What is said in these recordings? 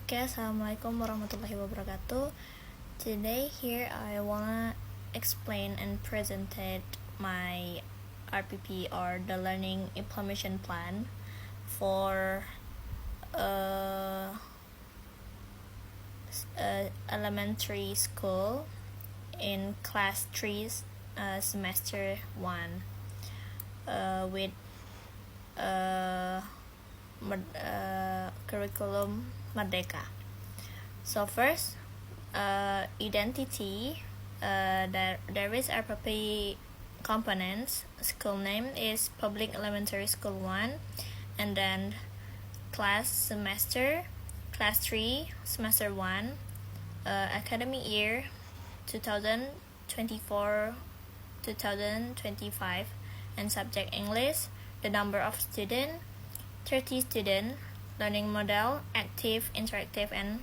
Okay, assalamualaikum warahmatullahi wabarakatuh. Today here I wanna explain and present my RPP or the Learning Implementation Plan for elementary school in class 3 semester 1 with curriculum Merdeka. So first, identity. There is RPP components. School name is Public Elementary School 1, and then class 3 semester 1, academic year 2024-2025, and subject English. The number of students 30 students. Learning model active, interactive, and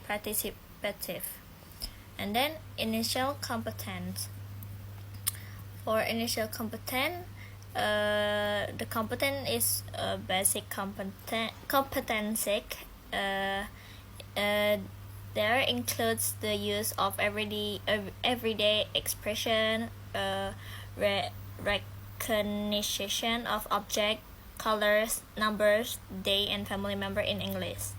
participative. And then initial competence. For initial competence, the competence is basic competency. There includes the use of everyday expression, recognition of object, colors, numbers, day, and family member in English,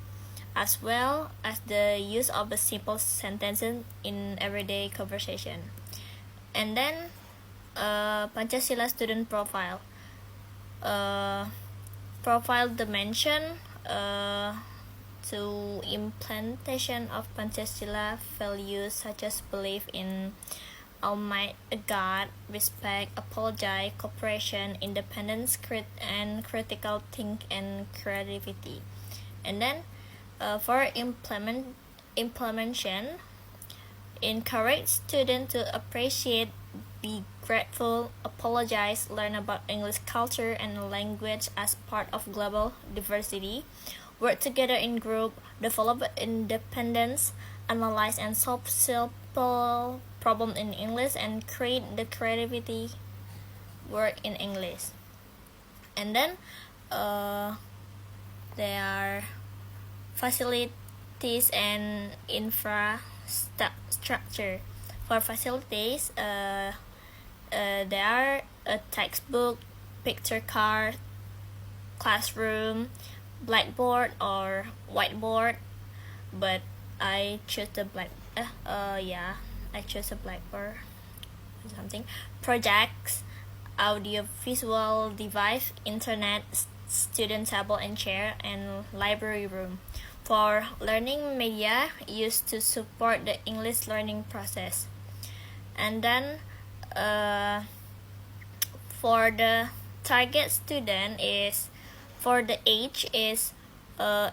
as well as the use of the simple sentences in everyday conversation. And then Pancasila student profile. Profile dimension to implementation of Pancasila values such as belief in Almighty God, respect, apologize, cooperation, independence, and critical think and creativity. And then for implementation, encourage students to appreciate, be grateful, apologize, learn about English culture and language as part of global diversity, work together in group, develop independence, analyze and solve simple problem in English, and create the creativity work in English. And then there are facilities and infrastructure. For facilities, there are a textbook, picture card, classroom, blackboard or whiteboard, but I chose the I chose a blackboard or something. Projects, audio-visual device, internet, student table and chair, and library room. For learning media used to support the English learning process. And then for the target student is, for the age is 8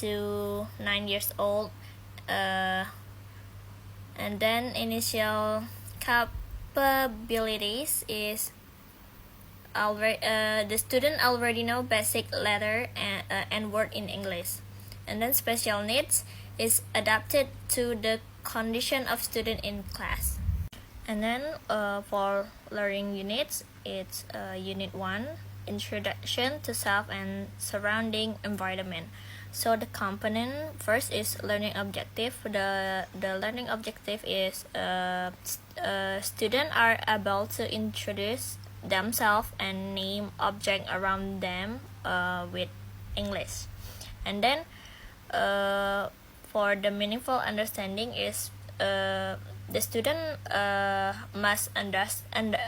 to 9 years old, and then initial capabilities is the student already know basic letter and word in English. And then special needs is adapted to the condition of student in class. And then for learning units, it's unit 1, introduction to self and surrounding environment. So the component first is learning objective. The learning objective is students are able to introduce themselves and name object around them with English. And then for the meaningful understanding is the student must understand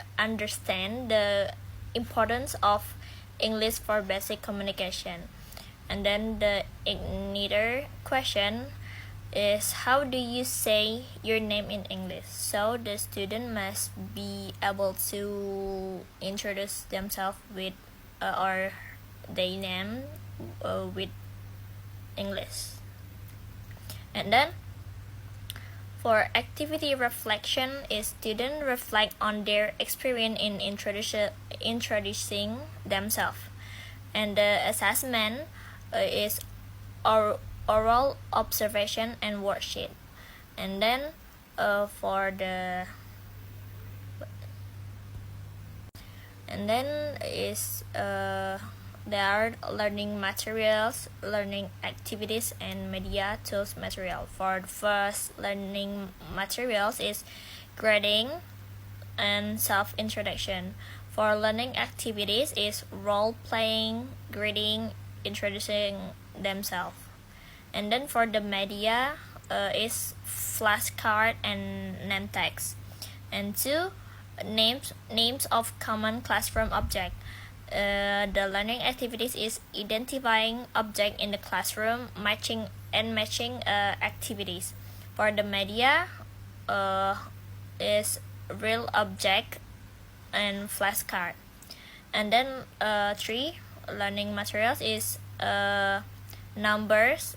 the importance of English for basic communication. And then the igniter question is, how do you say your name in English? So the student must be able to introduce themselves with or their name with English. And then for activity reflection is student reflect on their experience in introducing themselves. And the assessment is oral observation and worksheet. And then for the and then is there are learning materials, learning activities, and media tools material. For the first learning materials is grading and self-introduction. For learning activities is role-playing, grading, introducing themselves. And then for the media is flashcard and name tags. And two, names of common classroom object. The learning activities is identifying object in the classroom, matching activities. For the media is real object and flashcard. And then three learning materials is numbers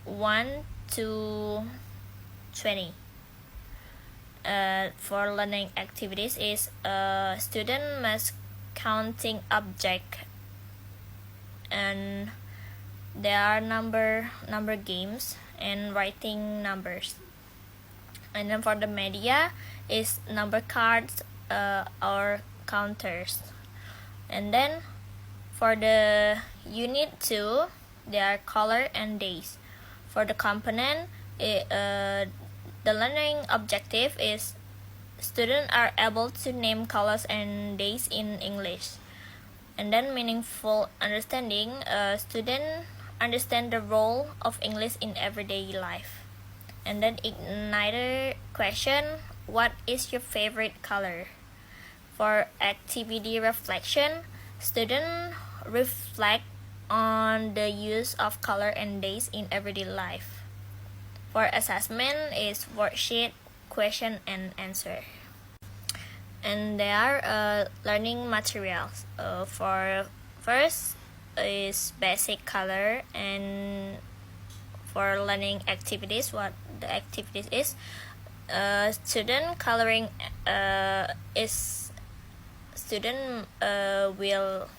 1 to 20. For learning activities is student must counting object, and there are number games and writing numbers. And then for the media is number cards or counters. And then for the unit 2 there are color and days. For the component the learning objective is students are able to name colors and days in English. And then meaningful understanding, students understand the role of English in everyday life. And then igniter question, what is your favorite color? For activity reflection, students reflect on the use of color and days in everyday life. For assessment is worksheet, question and answer. And there are learning materials. For first is basic color, and for learning activities, what the activities is student coloring is student will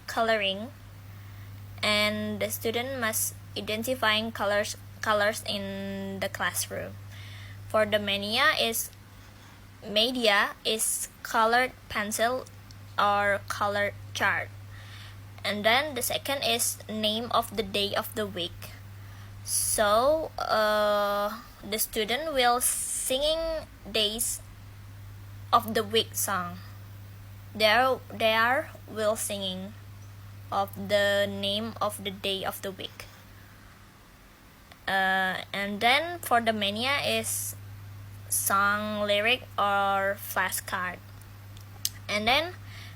coloring, and the student must identifying colors in the classroom. For the media is colored pencil or colored chart. And then the second is name of the day of the week. So the student will singing days of the week song. They are will singing of the name of the day of the week. And then for the mania is song lyric or flashcard. And then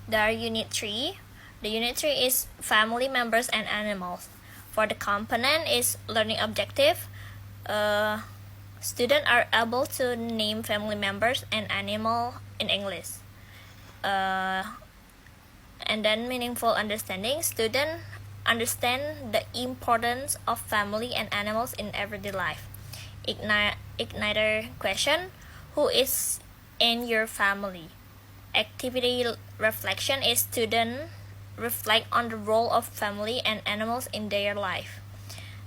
there are unit 3. The unit 3 is family members and animals. For the component is learning objective. Students are able to name family members and animal in English. And then meaningful understanding, students understand the importance of family and animals in everyday life. Igniter question, who is in your family? Activity reflection is student reflect on the role of family and animals in their life.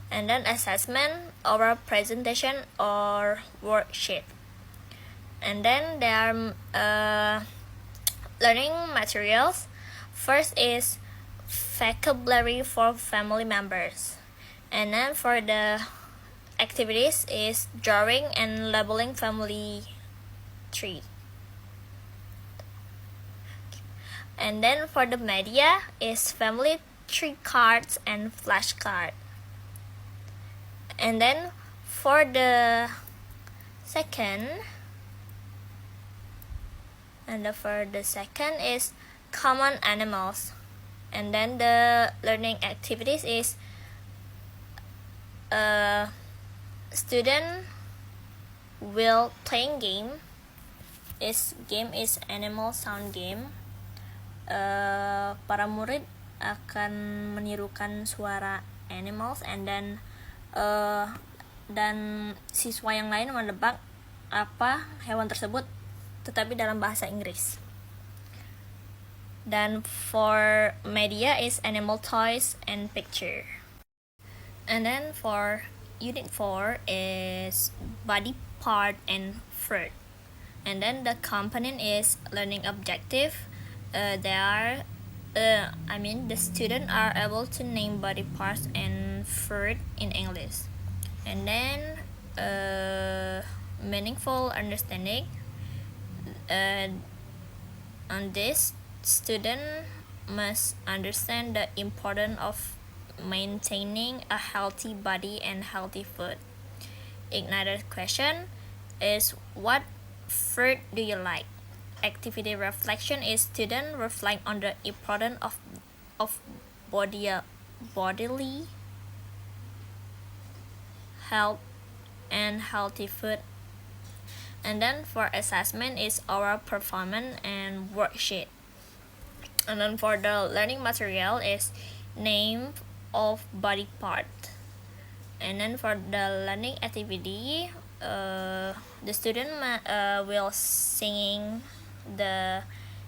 And then assessment, oral presentation or worksheet. And then there are learning materials. First is vocabulary for family members. And then for the activities is drawing and labeling family tree. And then for the media is family tree cards and flashcard. And then for the second is common animals. And then the learning activities is student will playing game. Game is animal sound game. Para murid akan menirukan suara animals, and then dan siswa yang lain menebak apa hewan tersebut, tetapi dalam bahasa Inggris. Dan for media is animal toys and picture. And then for unit 4 is body part and fruit. And then the component is learning objective. There are the students are able to name body parts and fruit in English. And then meaningful understanding. On this, student must understand the importance of maintaining a healthy body and healthy food. Igniter question is, what fruit do you like? Activity reflection is student reflect on the importance of bodily health and healthy food. And then for assessment is oral performance and worksheet. And then for the learning material is name of body part. And then for the learning activity, the student will singing the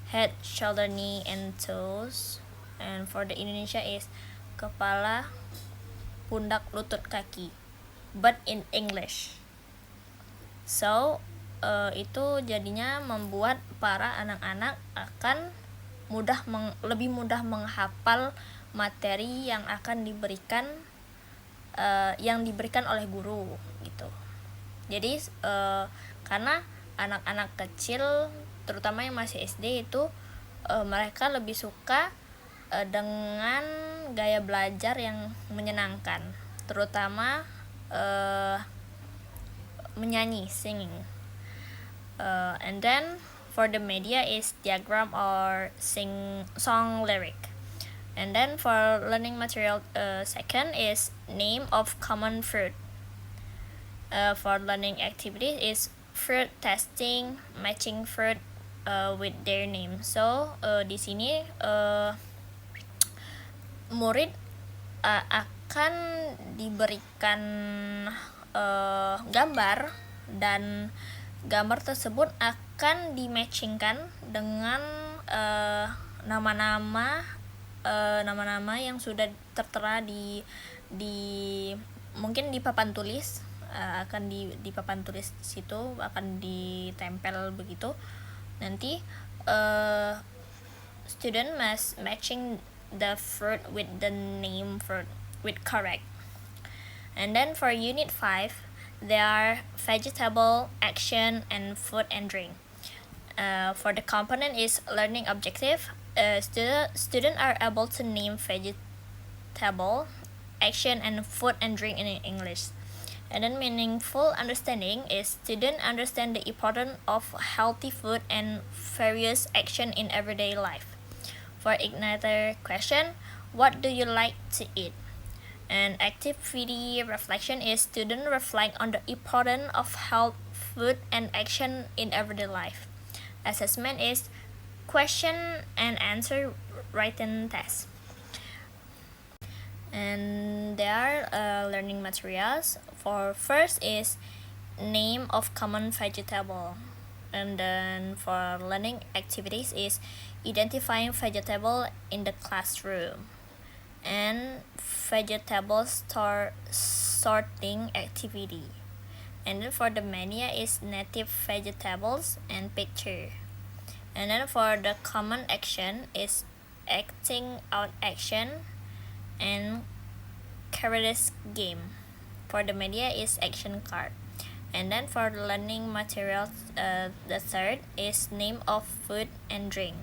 head, shoulder, knee, and toes. And for the Indonesia is kepala, pundak, lutut, kaki, but in English. So itu jadinya membuat para anak-anak akan lebih mudah menghafal materi yang akan diberikan oleh guru gitu. Jadi karena anak-anak kecil terutama yang masih SD itu mereka lebih suka dengan gaya belajar yang menyenangkan, terutama menyanyi, singing. And then for the media is diagram or song lyric. And then for learning material, second is name of common fruit. For learning activities is fruit testing, matching fruit with their name. So di sini murid akan diberikan gambar, dan gambar tersebut akan dimatchingkan dengan nama-nama yang sudah tertera di mungkin di papan tulis, akan di papan tulis situ akan ditempel begitu. Nanti student must matching the fruit with the name fruit with correct. And then for unit 5, there are vegetable, action, and food and drink. For the component is learning objective. Students are able to name vegetable, action, and food and drink in English. And then meaningful understanding is students understand the importance of healthy food and various action in everyday life. For igniter question, what do you like to eat? And activity reflection is student reflect on the importance of health, food, and action in everyday life. Assessment is question and answer written test. And there are learning materials. For first is name of common vegetable. And then for learning activities is identifying vegetable in the classroom. And vegetable sorting activity. And then for the media is native vegetables and picture. And then for the common action is acting out action and characters game. For the media is action card. And then for the learning materials, the third is name of food and drink.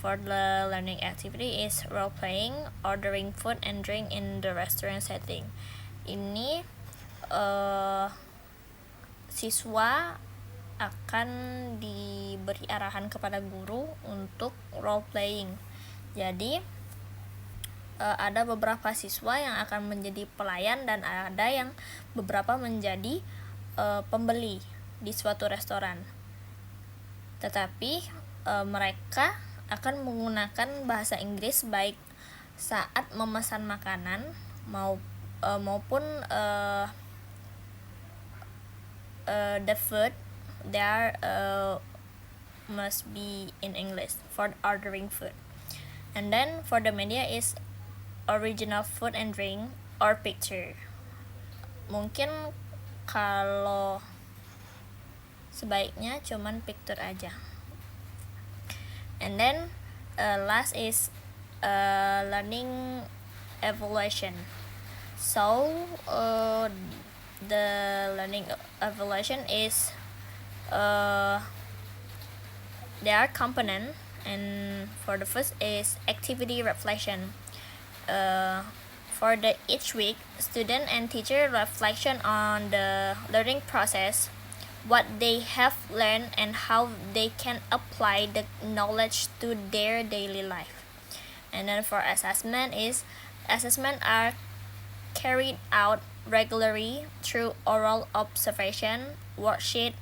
For the learning activity is role playing, ordering food and drink in the restaurant setting. Ini siswa akan diberi arahan kepada guru untuk role playing. Jadi ada beberapa siswa yang akan menjadi pelayan dan ada yang beberapa menjadi pembeli di suatu restoran. Tetapi mereka akan menggunakan bahasa Inggris baik saat memesan makanan maupun the food there must be in English for ordering food. And then for the media is original food and drink or picture. Mungkin kalau sebaiknya cuman picture aja. And then last is learning evaluation. So the learning evaluation is there are components, and for the first is activity reflection. For the each week, student and teacher reflection on the learning process, what they have learned and how they can apply the knowledge to their daily life. And then for assessment is assessment are carried out regularly through oral observation, worksheet,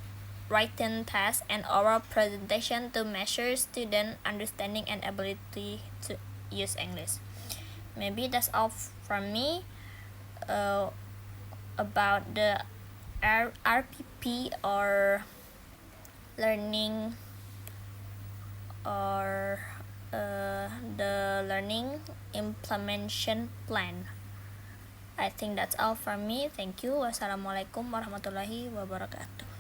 written tests, and oral presentation to measure student understanding and ability to use English. Maybe that's all from me about the RPP or learning or the learning implementation plan. I think that's all from me. Thank you. Wassalamualaikum warahmatullahi wabarakatuh.